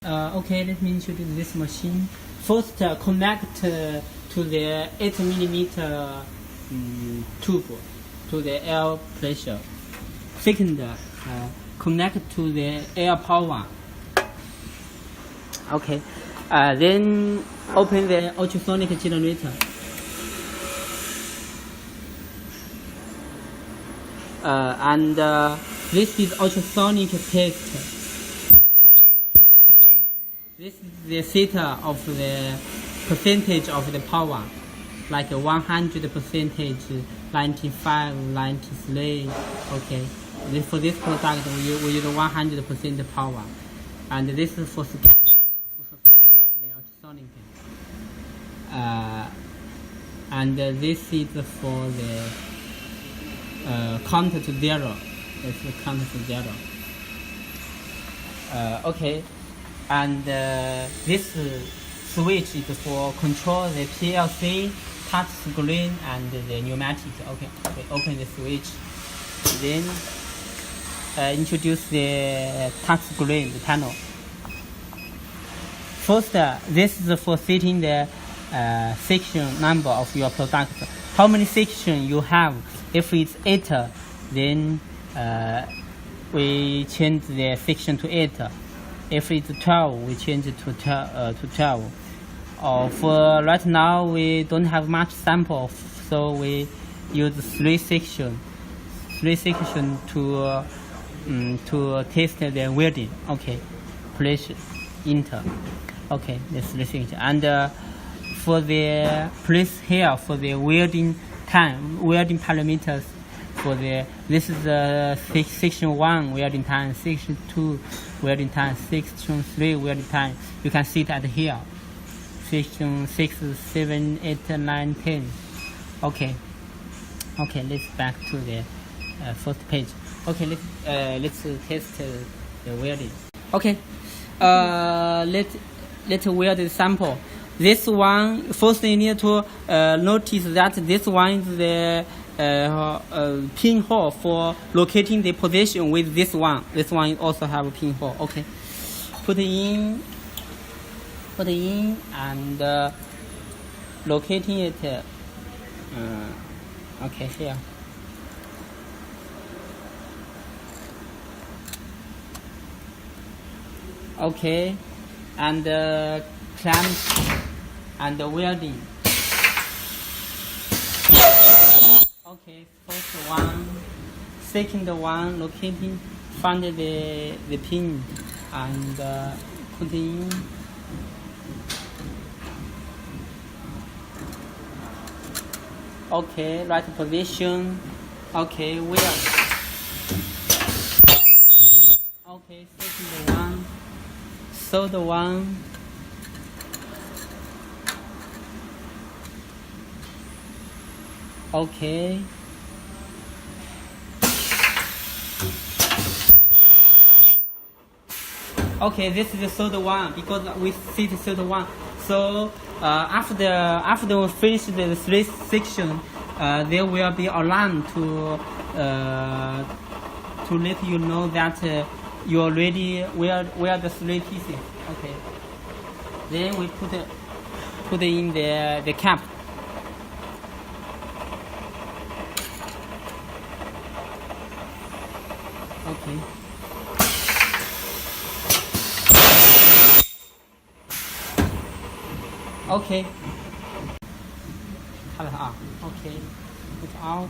Okay, let me introduce this machine. First, connect to the 8mm tube to the air pressure. Second, connect to the air power. Okay, then open the ultrasonic generator. This is ultrasonic test. This is the theta of the percentage of the power, like 100%, 95, 93. Okay, for this product we use 100% power, and this is for scan the ultrasonic. And this is for the count to zero. It's the count to zero. Okay. And this switch is for control the PLC, touch screen, and the pneumatic. Okay, open the switch. Then introduce the touch screen, the panel. First, this is for setting the section number of your product. How many sections you have? If it's 8, then we change the section to 8. If it's 12, we change it to 12. For right now, we don't have much sample, so we use 3 sections. 3 sections to test the welding. Okay, press enter. Okay, that's 3 sections. And for the place here for the welding time, welding parameters. For this is section 1 welding time, section 2 welding time, section 3 welding time. You can see that here. Section 6, 7, 8, 9, 10. Okay. Okay, let's back to the first page. Okay, let's test the welding. Okay. Let's weld the sample. This one, first you need to notice that this one is the pinhole for locating the position with this one. This one also have a pinhole. Okay, put in and locating it. Okay, here. Okay, and clamp and welding. Okay, first one, second one, locating, find the pin and put in. Okay, right position. Okay, weld. Okay, second one, third one. Okay. Okay, this is the third one because we see the third one. So after we finish the 3 sections, there will be alarm to let you know that you already weld the 3 pieces. Okay. Then we put in the cap. Okay. Okay. 看了啊 ，OK， put out.